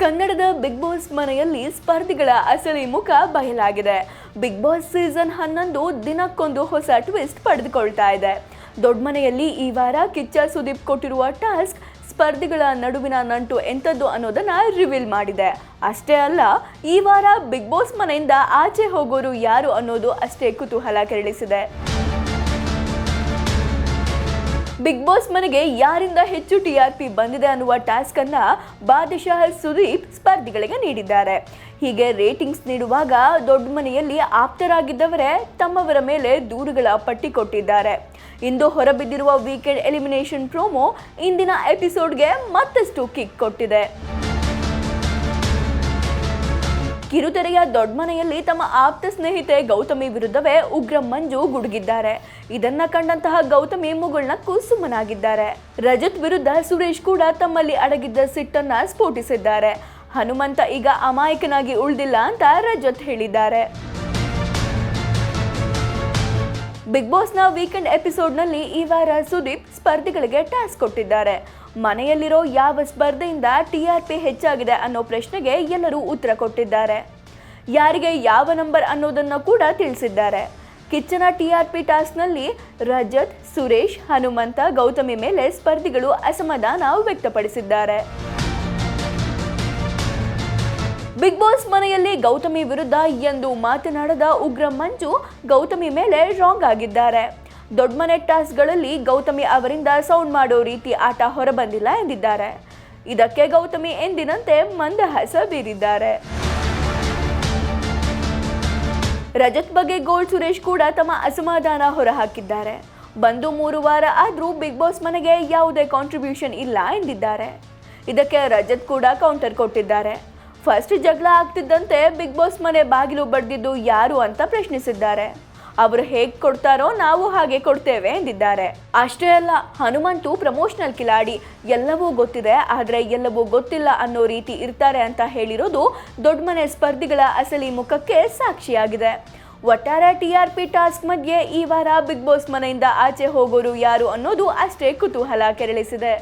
ಕನ್ನಡದ big boss ಮನೆಯಲ್ಲಿ ಸ್ಪರ್ಧಿಗಳ ಅಸಲಿ ಮುಖ ಬಯಲಾಗಿದೆ. ಬಿಗ್ ಬಾಸ್ ಸೀಸನ್ 11 ದಿನಕ್ಕೊಂದು ಹೊಸ ಟ್ವಿಸ್ಟ್ ಪಡೆದುಕೊಳ್ತಾ ಇದೆ. ದೊಡ್ಡ ಮನೆಯಲ್ಲಿ ಈ ವಾರ ಕಿಚ್ಚ ಸುದೀಪ್ ಕೊಟ್ಟಿರುವ ಟಾಸ್ಕ್ ಸ್ಪರ್ಧಿಗಳ ನಡುವಿನ ನಂಟು ಎಂಥದ್ದು ಅನ್ನೋದನ್ನ ರಿವೀಲ್ ಮಾಡಿದೆ. ಅಷ್ಟೇ ಅಲ್ಲ, ಈ ವಾರ ಬಿಗ್ ಬಾಸ್ ಮನೆಯಿಂದ ಆಚೆ ಹೋಗೋರು ಯಾರು ಅನ್ನೋದು ಅಷ್ಟೇ ಕುತೂಹಲ ಕೆರಳಿಸಿದೆ. ಬಿಗ್ ಬಾಸ್ ಮನೆಗೆ ಯಾರಿಂದ ಹೆಚ್ಚು TRP ಬಂದಿದೆ ಅನ್ನುವ ಟಾಸ್ಕ್ ಅನ್ನ ಬಾದಶಾಹ್ ಸುದೀಪ್ ಸ್ಪರ್ಧಿಗಳಿಗೆ ನೀಡಿದ್ದಾರೆ. ಹೀಗೆ ರೇಟಿಂಗ್ಸ್ ನೀಡುವಾಗ ದೊಡ್ಡ ಮನೆಯಲ್ಲಿ ಆಪ್ತರಾಗಿದ್ದವರೇ ತಮ್ಮವರ ಮೇಲೆ ದೂರುಗಳ ಪಟ್ಟಿ ಕೊಟ್ಟಿದ್ದಾರೆ. ಇಂದು ಹೊರಬಿದ್ದಿರುವ ವೀಕೆಂಡ್ ಎಲಿಮಿನೇಷನ್ ಪ್ರೋಮೋ ಇಂದಿನ ಎಪಿಸೋಡ್ಗೆ ಮತ್ತಷ್ಟು ಕಿಕ್ ಕೊಟ್ಟಿದೆ. ಕಿರುತೆರೆಯ ದೊಡ್ಡ ಮನೆಯಲ್ಲಿ ತಮ್ಮ ಆಪ್ತ ಸ್ನೇಹಿತೆ ಗೌತಮಿ ವಿರುದ್ಧವೇ ಉಗ್ರ ಮಂಜು ಗುಡುಗಿದ್ದಾರೆ. ಇದನ್ನ ಕಂಡಂತಹ ಗೌತಮಿ ಮುಗುಳ್ನಕ್ಕೂ ಸುಮ್ಮನಾಗಿದ್ದಾರೆ. ರಜತ್ ವಿರುದ್ಧ ಸುರೇಶ್ ಕೂಡ ತಮ್ಮಲ್ಲಿ ಅಡಗಿದ್ದ ಸಿಟ್ಟನ್ನ ಸ್ಫೋಟಿಸಿದ್ದಾರೆ. ಹನುಮಂತ ಈಗ ಅಮಾಯಕನಾಗಿ ಉಳಿದಿಲ್ಲ ಅಂತ ರಜತ್ ಹೇಳಿದ್ದಾರೆ. ಬಿಗ್ ಬಾಸ್ನ ವೀಕೆಂಡ್ ಎಪಿಸೋಡ್ನಲ್ಲಿ ಈ ವಾರ ಸುದೀಪ್ ಸ್ಪರ್ಧಿಗಳಿಗೆ ಟಾಸ್ಕ್ ಕೊಟ್ಟಿದ್ದಾರೆ. ಮನೆಯಲ್ಲಿರೋ ಯಾವ ಸ್ಪರ್ಧೆಯಿಂದ TRP ಹೆಚ್ಚಾಗಿದೆ ಅನ್ನೋ ಪ್ರಶ್ನೆಗೆ ಎಲ್ಲರೂ ಉತ್ತರ ಕೊಟ್ಟಿದ್ದಾರೆ. ಯಾರಿಗೆ ಯಾವ ನಂಬರ್ ಅನ್ನೋದನ್ನ ಕೂಡ ತಿಳಿಸಿದ್ದಾರೆ. ಕಿಚ್ಚನ TRP ಟಾಸ್ಕ್ನಲ್ಲಿ ರಜತ್, ಸುರೇಶ್, ಹನುಮಂತ, ಗೌತಮಿ ಮೇಲೆ ಸ್ಪರ್ಧಿಗಳು ಅಸಮಾಧಾನ ವ್ಯಕ್ತಪಡಿಸಿದ್ದಾರೆ. ಬಿಗ್ ಬಾಸ್ ಮನೆಯಲ್ಲಿ ಗೌತಮಿ ವಿರುದ್ಧ ಎಂದು ಮಾತನಾಡದ ಉಗ್ರ ಮಂಜು ಗೌತಮಿ ಮೇಲೆ ರಾಂಗ್ ಆಗಿದ್ದಾರೆ. ದೊಡ್ಡ ಮನೆ ಟಾಸ್ಕ್ಗಳಲ್ಲಿ ಗೌತಮಿ ಅವರಿಂದ ಸೌಂಡ್ ಮಾಡೋ ರೀತಿ ಆಟ ಹೊರಬಂದಿಲ್ಲ ಎಂದಿದ್ದಾರೆ. ಇದಕ್ಕೆ ಗೌತಮಿ ಎಂದಿನಂತೆ ಮಂದಹಾಸ ಬೀರಿದ್ದಾರೆ. ರಜತ್ ಬಗ್ಗೆ ಗೋಲ್ಡ್ ಸುರೇಶ್ ಕೂಡ ತಮ್ಮ ಅಸಮಾಧಾನ ಹೊರಹಾಕಿದ್ದಾರೆ. ಬಂದು 3 ವಾರ ಆದ್ರೂ ಬಿಗ್ ಬಾಸ್ ಮನೆಗೆ ಯಾವುದೇ ಕಾಂಟ್ರಿಬ್ಯೂಷನ್ ಇಲ್ಲ ಎಂದಿದ್ದಾರೆ. ಇದಕ್ಕೆ ರಜತ್ ಕೂಡ ಕೌಂಟರ್ ಕೊಟ್ಟಿದ್ದಾರೆ. ಫಸ್ಟ್ ಜಗಳ ಆಗ್ತಿದ್ದಂತೆ ಬಿಗ್ ಬಾಸ್ ಮನೆ ಬಾಗಿಲು ಬಡ್ದಿದ್ದು ಯಾರು ಅಂತ ಪ್ರಶ್ನಿಸಿದ್ದಾರೆ. ಅವರು ಹೇಗೆ ಕೊಡ್ತಾರೋ ನಾವು ಹಾಗೆ ಕೊಡ್ತೇವೆ ಎಂದಿದ್ದಾರೆ. ಅಷ್ಟೇ ಅಲ್ಲ, ಹನುಮಂತು ಪ್ರಮೋಷನಲ್ ಕಿಲಾಡಿ, ಎಲ್ಲವೂ ಗೊತ್ತಿದೆ ಆದರೆ ಎಲ್ಲವೂ ಗೊತ್ತಿಲ್ಲ ಅನ್ನೋ ರೀತಿ ಇರ್ತಾರೆ ಅಂತ ಹೇಳಿರೋದು ದೊಡ್ಡ ಮನೆ ಸ್ಪರ್ಧಿಗಳ ಅಸಲಿ ಮುಖಕ್ಕೆ ಸಾಕ್ಷಿಯಾಗಿದೆ. ಒಟ್ಟಾರೆ TRP ಟಾಸ್ಕ್ ಮಧ್ಯೆ ಈ ವಾರ ಬಿಗ್ ಬಾಸ್ ಮನೆಯಿಂದ ಆಚೆ ಹೋಗೋರು ಯಾರು ಅನ್ನೋದು ಅಷ್ಟೇ ಕುತೂಹಲ ಕೆರಳಿಸಿದೆ.